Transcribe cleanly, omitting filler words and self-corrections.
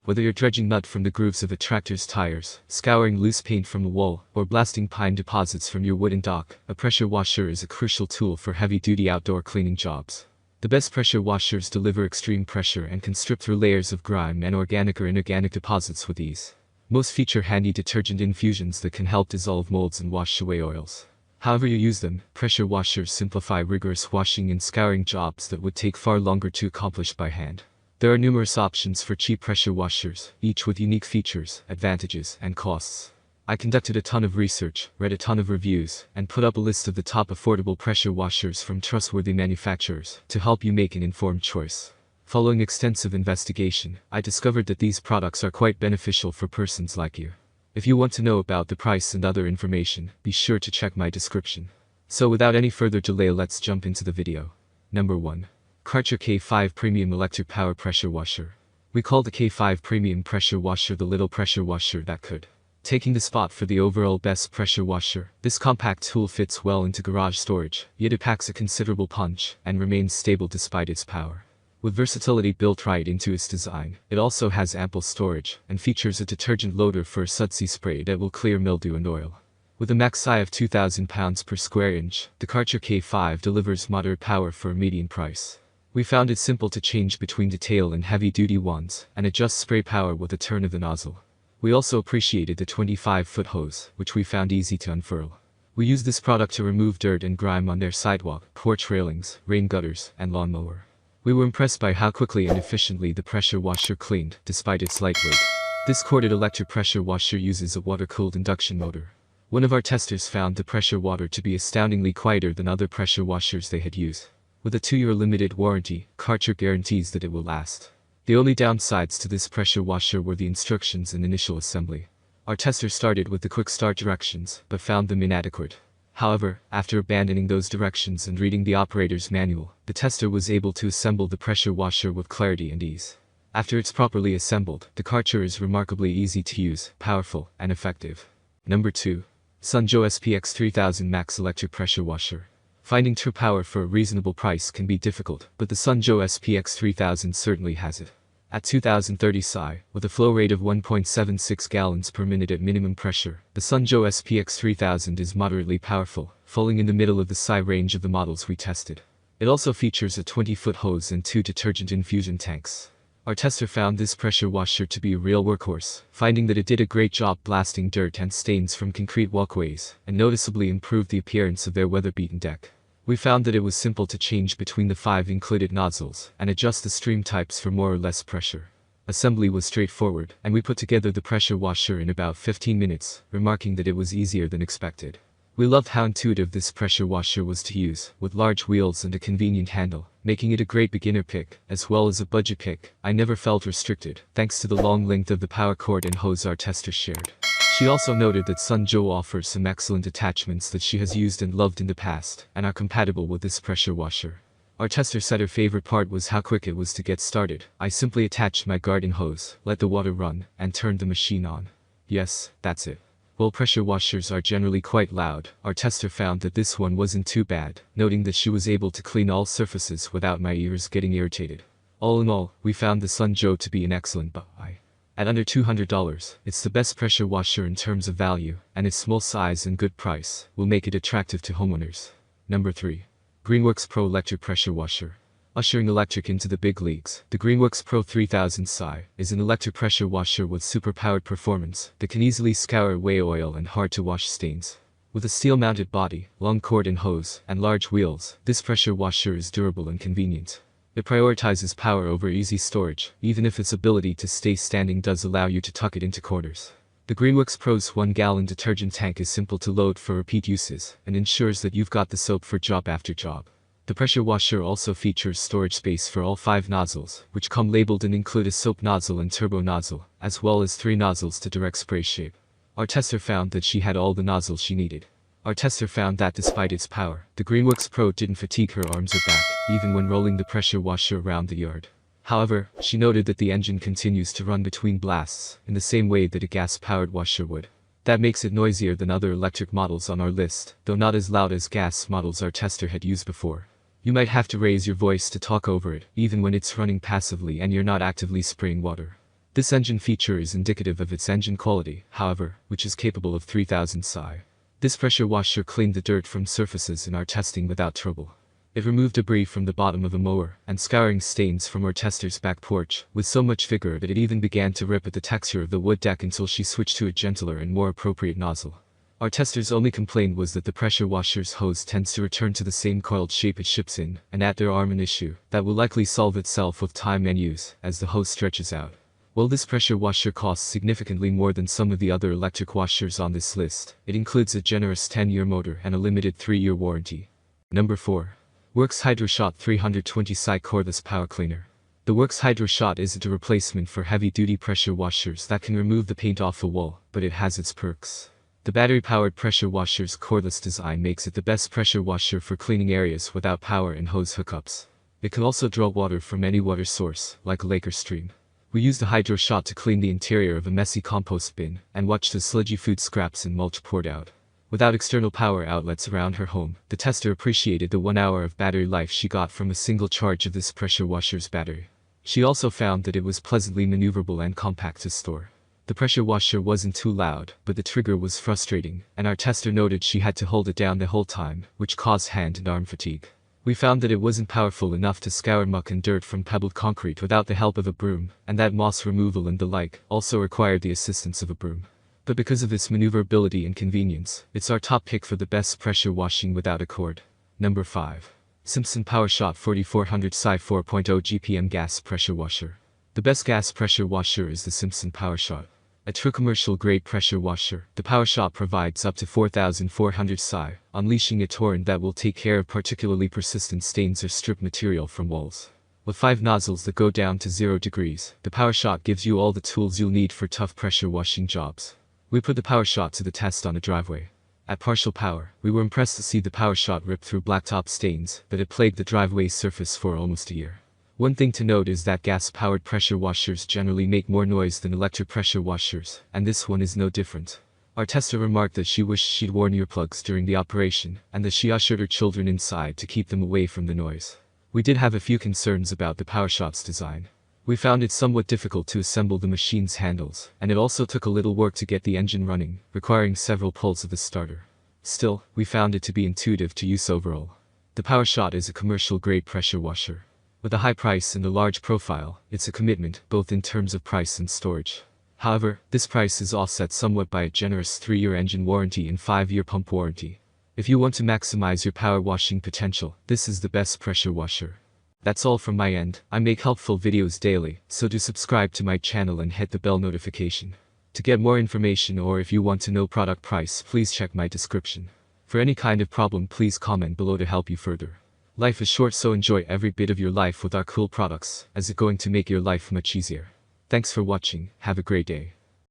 Whether you're dredging mud from the grooves of a tractor's tires, scouring loose paint from a wall, or blasting pine deposits from your wooden dock, a pressure washer is a crucial tool for heavy-duty outdoor cleaning jobs. The best pressure washers deliver extreme pressure and can strip through layers of grime and organic or inorganic deposits with ease. Most feature handy detergent infusions that can help dissolve molds and wash away oils. However you use them, pressure washers simplify rigorous washing and scouring jobs that would take far longer to accomplish by hand. There are numerous options for cheap pressure washers, each with unique features, advantages, and costs. I conducted a ton of research, read a ton of reviews, and put up a list of the top affordable pressure washers from trustworthy manufacturers to help you make an informed choice. Following extensive investigation, I discovered that these products are quite beneficial for persons like you. If you want to know about the price and other information, be sure to check my description. So without any further delay, let's jump into the video. Number 1. Karcher K5 Premium Electric Power Pressure Washer. We call the K5 Premium Pressure Washer the little pressure washer that could. Taking the spot for the overall best pressure washer, this compact tool fits well into garage storage, yet it packs a considerable punch and remains stable despite its power. With versatility built right into its design, it also has ample storage and features a detergent loader for a sudsy spray that will clear mildew and oil. With a max size of 2,000 pounds per square inch, the Karcher K5 delivers moderate power for a median price. We found it simple to change between detail and heavy-duty ones, and adjust spray power with a turn of the nozzle. We also appreciated the 25-foot hose, which we found easy to unfurl. We use this product to remove dirt and grime on their sidewalk, porch railings, rain gutters, and lawnmower. We were impressed by how quickly and efficiently the pressure washer cleaned, despite its lightweight. This corded electric pressure washer uses a water-cooled induction motor. One of our testers found the pressure water to be astoundingly quieter than other pressure washers they had used. With a 2-year limited warranty, Karcher guarantees that it will last. The only downsides to this pressure washer were the instructions and initial assembly. Our tester started with the quick start directions, but found them inadequate. However, after abandoning those directions and reading the operator's manual, the tester was able to assemble the pressure washer with clarity and ease. After it's properly assembled, the Karcher is remarkably easy to use, powerful, and effective. Number 2. Sunjo SPX 3000 Max Electric Pressure Washer. Finding true power for a reasonable price can be difficult, but the Sunjo SPX 3000 certainly has it. At 2030 psi, with a flow rate of 1.76 gallons per minute at minimum pressure, the Sunjo SPX 3000 is moderately powerful, falling in the middle of the psi range of the models we tested. It also features a 20-foot hose and 2 detergent infusion tanks. Our tester found this pressure washer to be a real workhorse, finding that it did a great job blasting dirt and stains from concrete walkways, and noticeably improved the appearance of their weather-beaten deck. We found that it was simple to change between the 5 included nozzles, and adjust the stream types for more or less pressure. Assembly was straightforward, and we put together the pressure washer in about 15 minutes, remarking that it was easier than expected. We loved how intuitive this pressure washer was to use, with large wheels and a convenient handle, making it a great beginner pick, as well as a budget pick. I never felt restricted, thanks to the long length of the power cord and hose our tester shared. She also noted that Sunjo offers some excellent attachments that she has used and loved in the past, and are compatible with this pressure washer. Our tester said her favorite part was how quick it was to get started. I simply attached my garden hose, let the water run, and turned the machine on. Yes, that's it. While pressure washers are generally quite loud, our tester found that this one wasn't too bad, noting that she was able to clean all surfaces without my ears getting irritated. All in all, we found the Sunjo to be an excellent buy. At under $200, it's the best pressure washer in terms of value, and its small size and good price will make it attractive to homeowners. Number 3. Greenworks Pro Electric Pressure Washer. Ushering electric into the big leagues, the Greenworks Pro 3000 Psi is an electric pressure washer with super-powered performance that can easily scour away oil and hard-to-wash stains. With a steel-mounted body, long cord and hose, and large wheels, this pressure washer is durable and convenient. It prioritizes power over easy storage, even if its ability to stay standing does allow you to tuck it into corners. The Greenworks Pro's 1-gallon detergent tank is simple to load for repeat uses, and ensures that you've got the soap for job after job. The pressure washer also features storage space for all 5 nozzles, which come labeled and include a soap nozzle and turbo nozzle, as well as 3 nozzles to direct spray shape. Our tester found that she had all the nozzles she needed. Our tester found that despite its power, the Greenworks Pro didn't fatigue her arms or back, even when rolling the pressure washer around the yard. However, she noted that the engine continues to run between blasts, in the same way that a gas-powered washer would. That makes it noisier than other electric models on our list, though not as loud as gas models our tester had used before. You might have to raise your voice to talk over it, even when it's running passively and you're not actively spraying water. This engine feature is indicative of its engine quality, however, which is capable of 3000 psi. This pressure washer cleaned the dirt from surfaces in our testing without trouble. It removed debris from the bottom of a mower and scouring stains from our tester's back porch with so much vigor that it even began to rip at the texture of the wood deck until she switched to a gentler and more appropriate nozzle. Our tester's only complaint was that the pressure washer's hose tends to return to the same coiled shape it ships in, and at their arm an issue that will likely solve itself with time and use as the hose stretches out. While this pressure washer costs significantly more than some of the other electric washers on this list, it includes a generous 10-year motor and a limited 3-year warranty. Number 4. WORX Hydroshot 320 psi Cordless Power Cleaner. The WORX Hydroshot isn't a replacement for heavy-duty pressure washers that can remove the paint off a wall, but it has its perks. The battery-powered pressure washer's cordless design makes it the best pressure washer for cleaning areas without power and hose hookups. It can also draw water from any water source, like a lake or stream. We used the Hydroshot to clean the interior of a messy compost bin and watched the sludgy food scraps and mulch poured out. Without external power outlets around her home, the tester appreciated the 1 hour of battery life she got from a single charge of this pressure washer's battery. She also found that it was pleasantly maneuverable and compact to store. The pressure washer wasn't too loud, but the trigger was frustrating, and our tester noted she had to hold it down the whole time, which caused hand and arm fatigue. We found that it wasn't powerful enough to scour muck and dirt from pebbled concrete without the help of a broom, and that moss removal and the like also required the assistance of a broom. But because of its maneuverability and convenience, it's our top pick for the best pressure washing without a cord. Number 5. Simpson Powershot 4400 psi 4.0 GPM Gas Pressure Washer. The best gas pressure washer is the Simpson Powershot. A true commercial-grade pressure washer, the Powershot provides up to 4,400 psi, unleashing a torrent that will take care of particularly persistent stains or strip material from walls. With 5 nozzles that go down to 0 degrees, the Powershot gives you all the tools you'll need for tough pressure washing jobs. We put the Powershot to the test on a driveway. At partial power, we were impressed to see the Powershot rip through blacktop stains that had plagued the driveway's surface for almost a year. One thing to note is that gas-powered pressure washers generally make more noise than electric pressure washers, and this one is no different. Our tester remarked that she wished she'd worn earplugs during the operation, and that she ushered her children inside to keep them away from the noise. We did have a few concerns about the Powershot's design. We found it somewhat difficult to assemble the machine's handles, and it also took a little work to get the engine running, requiring several pulls of the starter. Still, we found it to be intuitive to use overall. The Powershot is a commercial-grade pressure washer. With a high price and a large profile, it's a commitment, both in terms of price and storage. However, this price is offset somewhat by a generous 3-year engine warranty and 5-year pump warranty. If you want to maximize your power washing potential, this is the best pressure washer. That's all from my end. I make helpful videos daily, so do subscribe to my channel and hit the bell notification. To get more information or if you want to know product price, please check my description. For any kind of problem, please comment below to help you further. Life is short, so enjoy every bit of your life with our cool products, as it's going to make your life much easier. Thanks for watching, have a great day.